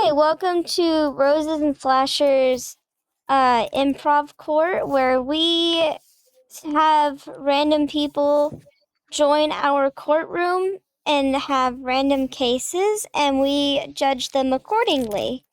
Hi, welcome to Roses and Flashers improv court, where we have random people join our courtroom and have random cases, and we judge them accordingly.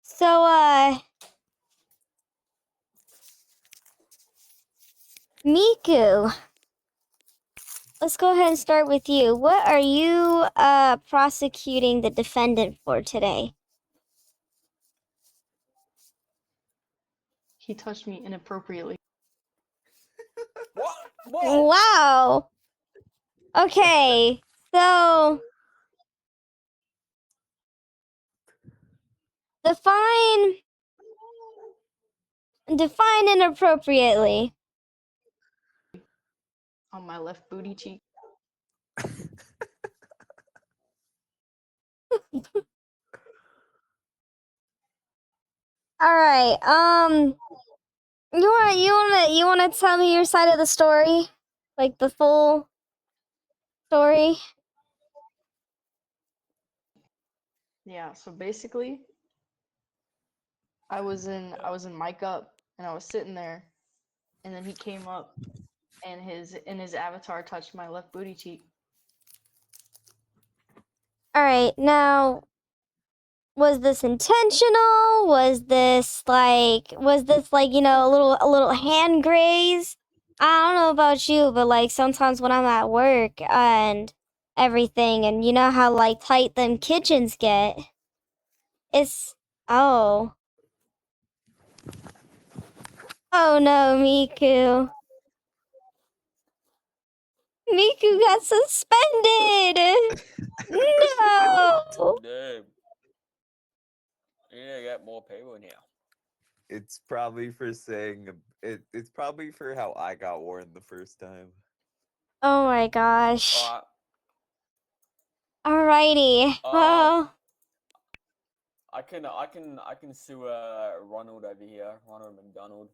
So, Miku, let's go ahead and start with you. What are you prosecuting the defendant for today? He touched me inappropriately. What? Wow. Okay, so define inappropriately. On my left booty cheek. All right. You wanna tell me your side of the story, like the full story? Yeah, so basically I was in mic up and I was sitting there and then he came up and his avatar touched my left booty cheek. All right. Now, was this intentional? Was this like, a little hand graze? I don't know about you, but like sometimes when I'm at work and everything, and you know how like tight them kitchens get, it's oh. Oh no, Miku. Miku got suspended! No! Dude. You need to get more people in here. It's probably for saying it's probably for how I got warned the first time. Oh my gosh. Alright. Alrighty. Well, I can sue Ronald over here, Ronald McDonald.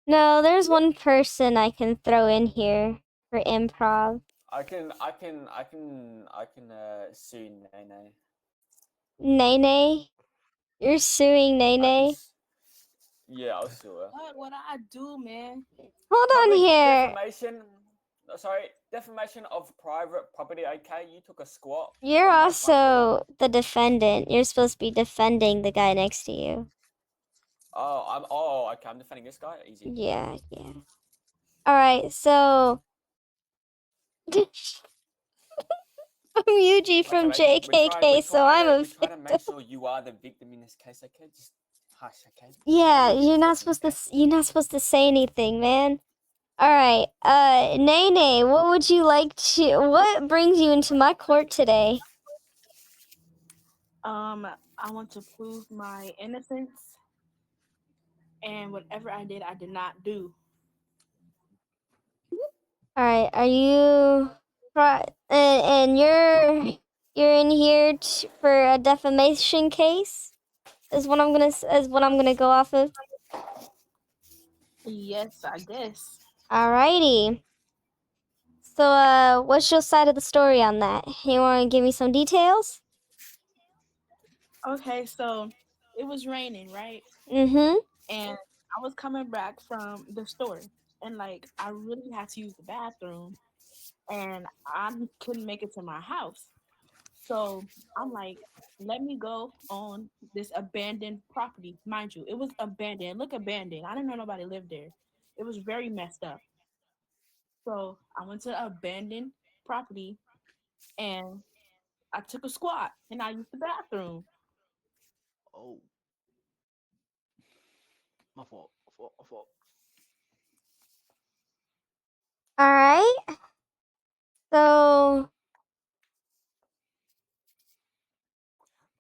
no, there's one person I can throw in here for improv. I can sue Nene. Nene? You're suing Nene? Yeah, I'll sue her. What I do, man? Hold on Public here. defamation of private property. Okay, you took a squat. You're on my front lawn. also the defendant. You're supposed to be defending the guy next to you. Okay, I'm defending this guy. Easy. Yeah. Alright, so I'm Yuji from JKK, so I'm a we try to make sure you are the victim in this case. Okay, just hush. Okay. Yeah, you're not supposed to say anything, man. All right. Nene, what brings you into my court today? I want to prove my innocence, and whatever I did not do. All right. Are you and you're in here for a defamation case? Is what I'm gonna go off of. Yes, I guess. Alrighty. So, what's your side of the story on that? You want to give me some details? Okay, so it was raining, right? Mm-hmm. And I was coming back from the store, and like I really had to use the bathroom, and I couldn't make it to my house. So I'm like, let me go on this abandoned property. Mind you, it was abandoned. Look abandoned. I didn't know nobody lived there. It was very messed up. So I went to the abandoned property and I took a squat and I used the bathroom. Oh. My fault. All right. So,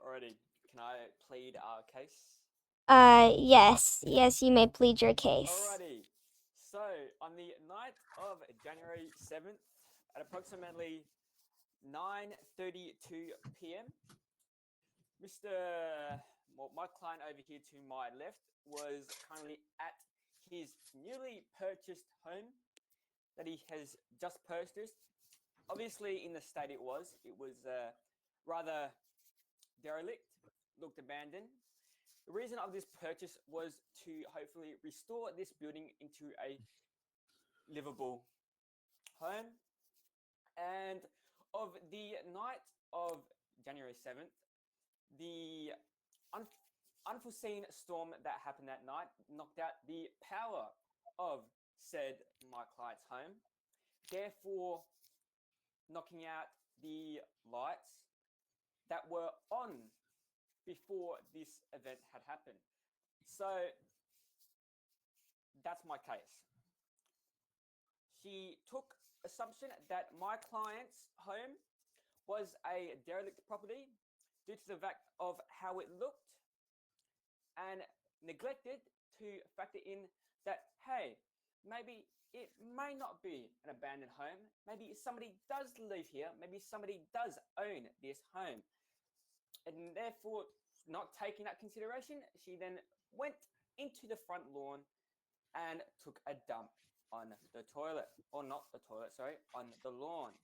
Alrighty. Can I plead our case? yes, you may plead your case. Alrighty. So, on the night of January 7th, at approximately 9:32 p.m., my client over here to my left was currently at his newly purchased home that he has just purchased. Obviously, in the state it was rather derelict, looked abandoned. The reason of this purchase was to hopefully restore this building into a livable home. And of the night of January 7th, the unforeseen storm that happened that night knocked out the power of said my client's home, therefore knocking out the lights that were on before this event had happened. So that's my case. She took assumption that my client's home was a derelict property due to the fact of how it looked, and neglected to factor in that, hey, maybe it may not be an abandoned home. Maybe somebody does live here. Maybe somebody does own this home. And therefore, not taking that consideration, she then went into the front lawn and took a dump on the toilet. Or not the toilet, sorry, on the lawn.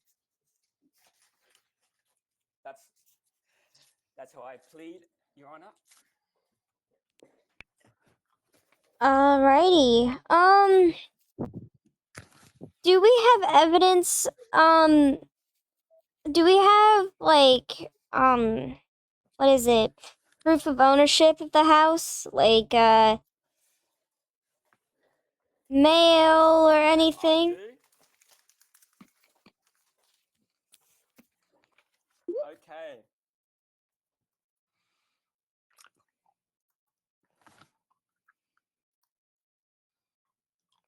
That's how I plead, Your Honor. Alrighty. Do we have evidence? Do we have like what is it? Proof of ownership of the house? Like mail or anything? Okay.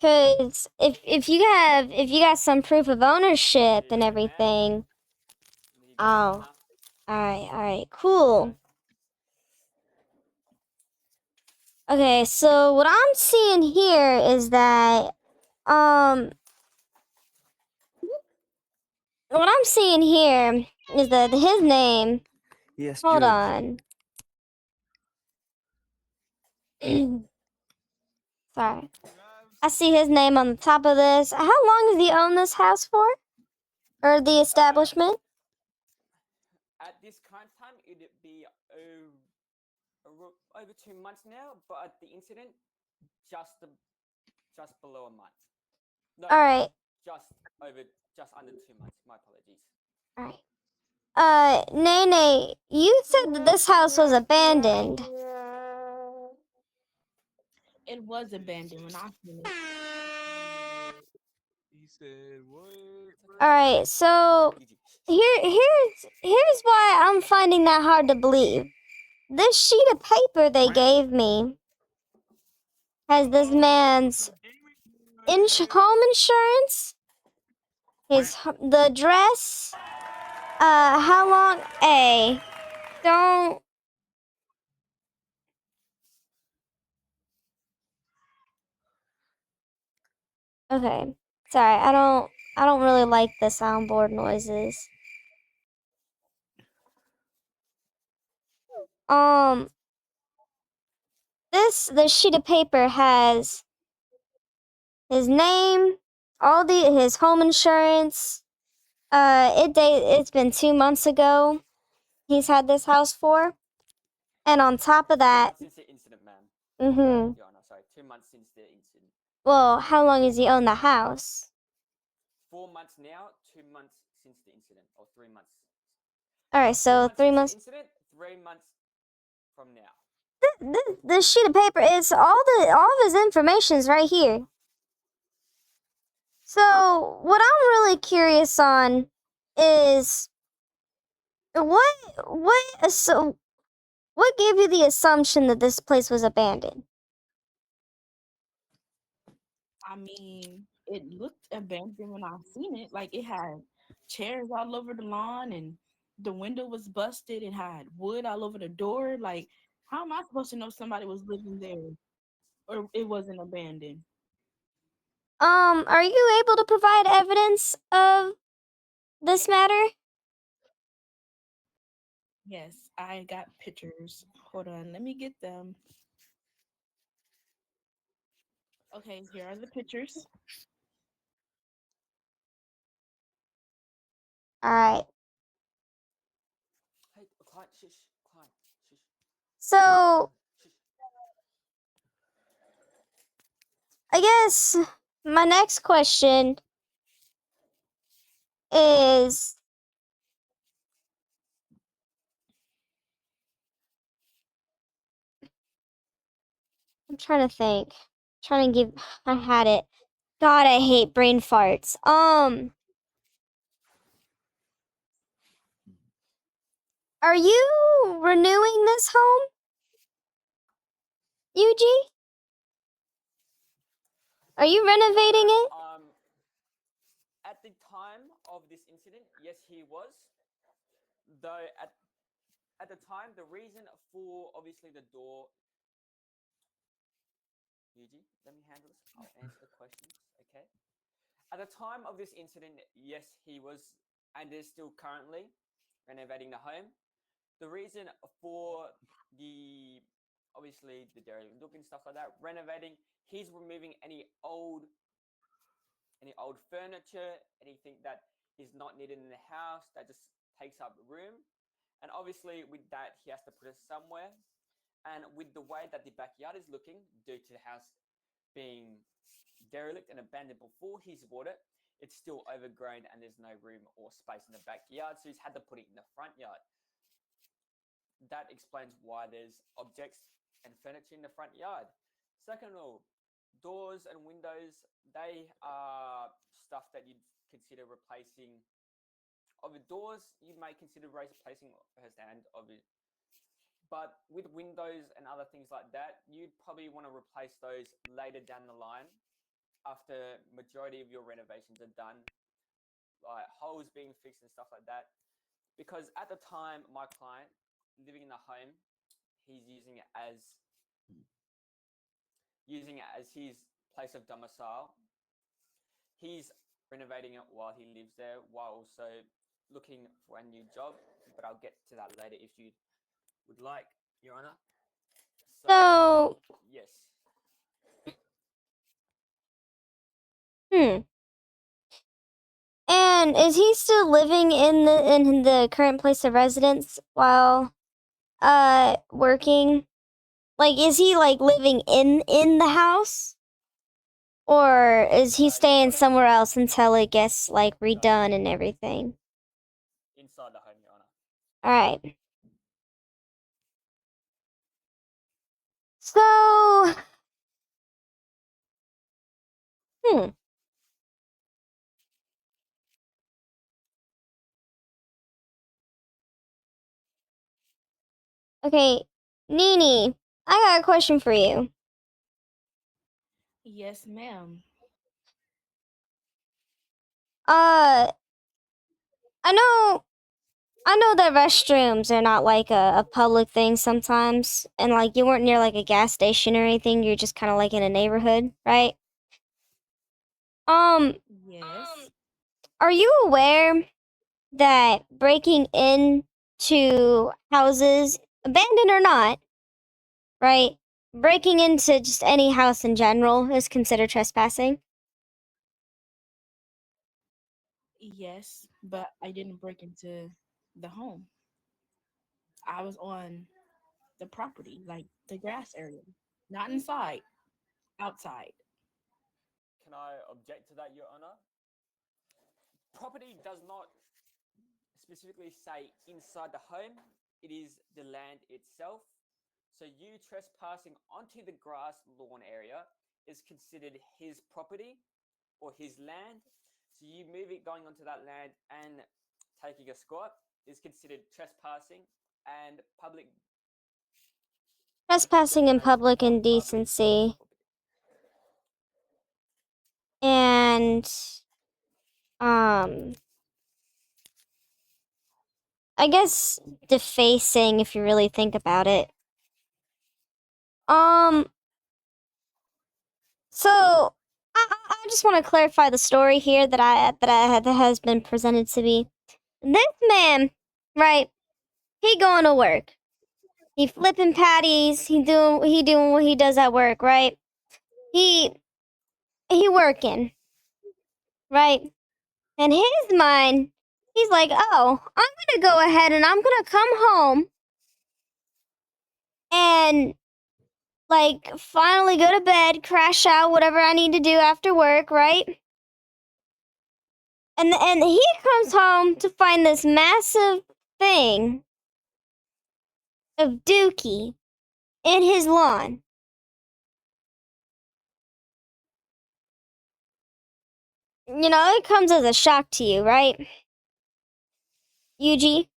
Cause if you got some proof of ownership and everything, oh, alright, cool. Okay, so what I'm seeing here is that what I'm seeing here is that his name. Yes, Hold Judge. on. Sorry. I see his name on the top of this. How long has he owned this house for? Or the establishment? At this current time, it'd be over 2 months now, but at the incident, just below a month. No, Alright. just under 2 months. My apologies. Alright. Nene, you said that this house was abandoned. It was abandoned when I seen it. He said what? Alright, so here's why I'm finding that hard to believe. This sheet of paper they gave me has this man's home insurance, the address, how long, don't, okay, sorry, I don't really like the soundboard noises. This sheet of paper has his name, his home insurance. It's been 2 months ago he's had this house for. And on top of 2 that, months since the incident, ma'am. mm-hmm. Your Honor, sorry. 2 months since the incident. Well, how long has he owned the house? 4 months now, 2 months since the incident, or 3 months. Alright, so 3 months. Since the incident, 3 months from now. This sheet of paper is all of his information is right here. So what I'm really curious on is what gave you the assumption that this place was abandoned? I mean, it looked abandoned when I seen it. Like it had chairs all over the lawn and the window was busted. It had wood all over the door. Like, how am I supposed to know somebody was living there or it wasn't abandoned? Are you able to provide evidence of this matter? Yes, I got pictures. Hold on, let me get them. Okay, here are the pictures. Alright. Shush, quiet. Shush, So shush. I guess my next question is I'm trying to think. Trying to give I had it. God, I hate brain farts. Are you renewing this home? Yuji? Are you renovating it? At the time of this incident, yes, he was. Though at the time, the reason for obviously the door. Yuji, let me handle this. I'll answer the questions. Okay. At the time of this incident, yes, he was, and is still currently renovating the home. The reason for the obviously the derelict look and stuff like that, renovating, he's removing any old furniture, anything that is not needed in the house that just takes up room. And obviously with that he has to put it somewhere. And with the way that the backyard is looking, due to the house being derelict and abandoned before he's bought it, it's still overgrown and there's no room or space in the backyard, so he's had to put it in the front yard. That explains why there's objects and furniture in the front yard. Second of all, doors and windows, they are stuff that you'd consider replacing. Of the doors, you may consider replacing her stand of it. But with windows and other things like that, you'd probably want to replace those later down the line after majority of your renovations are done, like holes being fixed and stuff like that. Because at the time, my client living in the home, he's using it as his place of domicile. He's renovating it while he lives there, while also looking for a new job. But I'll get to that later if you would like, Your Honor. So, yes. And is he still living in the current place of residence while working? Like, is he like living in the house? Or is he staying somewhere else until it gets like redone and everything? Inside the home, Your Honor. Alright. So Okay, Nini, I got a question for you. Yes, ma'am. I know that restrooms are not like a public thing sometimes, and like you weren't near like a gas station or anything, you're just kind of like in a neighborhood, right? Yes. Are you aware that breaking into houses, abandoned or not, right? Breaking into just any house in general is considered trespassing? Yes, but I didn't break into the home. I was on the property, like the grass area, not inside, outside. Can I object to that, Your Honor? Property does not specifically say inside the home, it is the land itself. So you trespassing onto the grass lawn area is considered his property or his land. So you moving going onto that land and taking a squat is considered trespassing and public Trespassing in public on public indecency. property. And I guess defacing if you really think about it. So I just want to clarify the story here that has been presented to me. This man, right? He going to work. He flipping patties. He doing what he does at work, right? He working, right? In his mind, he's like, oh, I'm gonna go ahead and I'm gonna come home and like finally go to bed, crash out, whatever I need to do after work, right? And he comes home to find this massive thing of Dookie in his lawn. You know, it comes as a shock to you, right? Yuji?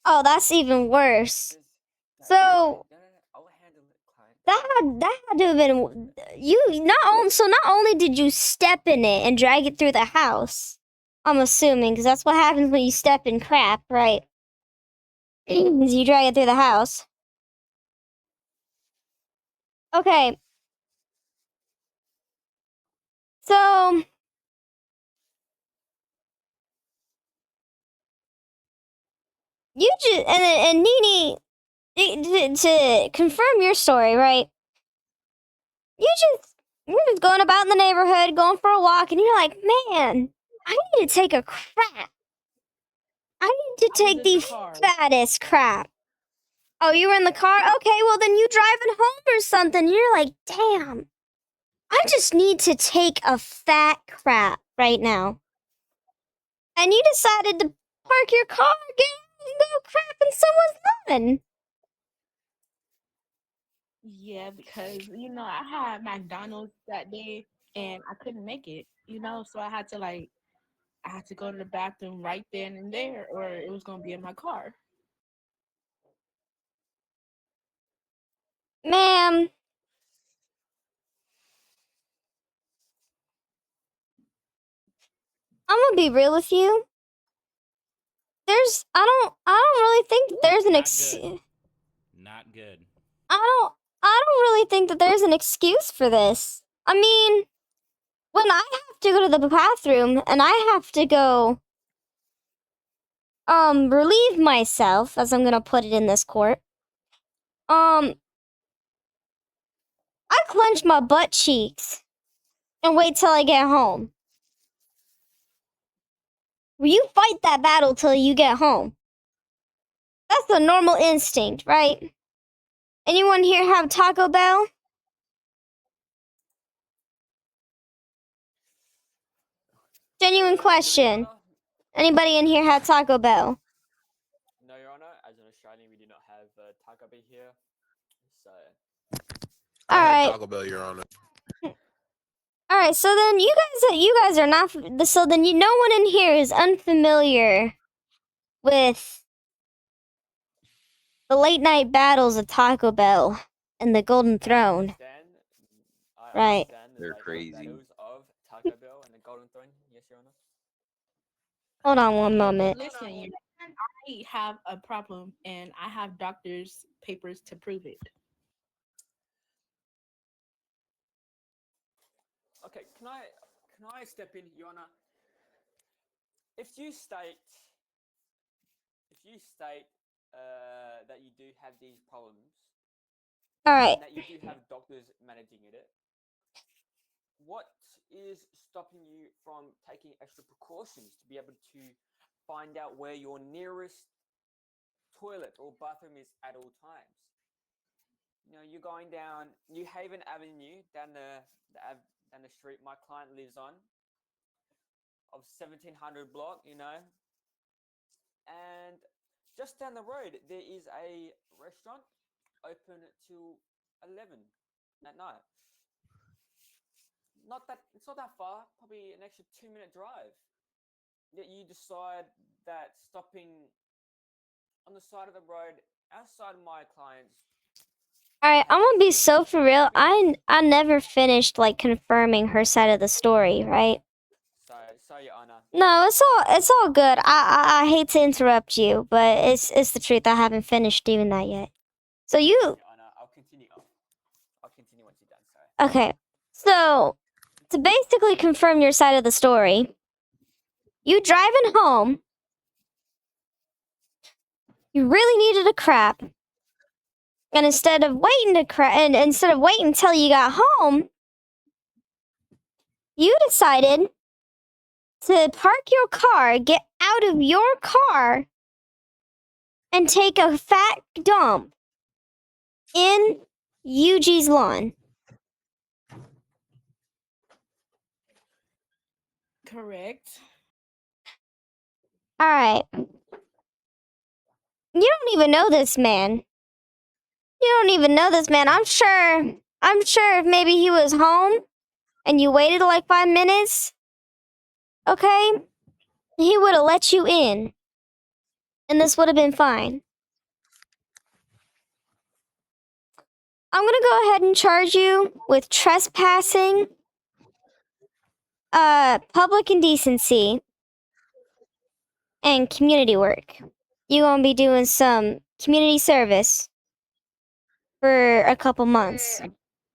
Oh, that's even worse. So No, I'll handle it, client. that had to have been you. Not only did you step in it and drag it through the house, I'm assuming, because that's what happens when you step in crap, right? Is you drag it through the house. Okay. So you just and Nini, to confirm your story, right? You're just going about in the neighborhood, going for a walk, and you're like, man, I need to take a crap. I need to I was take in the the car. fattest crap. Oh, you were in the car? Okay, well then you driving home or something. You're like, damn, I just need to take a fat crap right now. And you decided to park your car again and go crap in someone's lawn. Yeah, because I had McDonald's that day and I couldn't make it. So I had to go to the bathroom right then and there, or it was gonna be in my car. Ma'am, I'm gonna be real with you. I don't really think that there's an Not good. I don't really think that there's an excuse for this. I mean, when I have to go to the bathroom and I have to go relieve myself, as I'm gonna put it in this court, I clench my butt cheeks and wait till I get home. You fight that battle till you get home. That's the normal instinct, right? Anyone here have Taco Bell? Genuine question. Anybody in here have Taco Bell? No, Your Honor. As an Australian, we do not have Taco Bell here. So I had Alright. Taco Bell, Your Honor. Alright, so then you guys are not, so then no one in here is unfamiliar with the late night battles of Taco Bell and the Golden Throne. I Right. understand the They're late night crazy. battles of Taco Bell and the Golden Throne. Yes, Your Honor. Hold on one Yeah, but moment. listen, I have a problem and I have doctor's papers to prove it. Okay, can I step in, Your Honor? If you state that you do have these problems Alright. and that you do have doctors managing it, what is stopping you from taking extra precautions to be able to find out where your nearest toilet or bathroom is at all times? You're going down New Haven Avenue down the street my client lives on of 1700 block, and just down the road there is a restaurant open till 11 at night. It's not that far, probably an extra 2-minute drive. Yet you decide that stopping on the side of the road outside of my client's. Alright, I'm gonna be so for real. I never finished like confirming her side of the story, right? So Your Honor. No, it's all good. I hate to interrupt you, but it's the truth. I haven't finished doing that yet. So you Your Honor, I'll continue once you're done. Sorry. okay? So to basically confirm your side of the story, you driving home. You really needed a crap, and instead of waiting until you got home, you decided to park your car, get out of your car, and take a fat dump in Yuji's lawn. Correct. Alright. You don't even know this man. You don't even know this man. I'm sure if maybe he was home and you waited like 5 minutes, okay? He would have let you in. And this would have been fine. I'm gonna go ahead and charge you with trespassing, public indecency, and community work. You gonna be doing some community service for a couple months.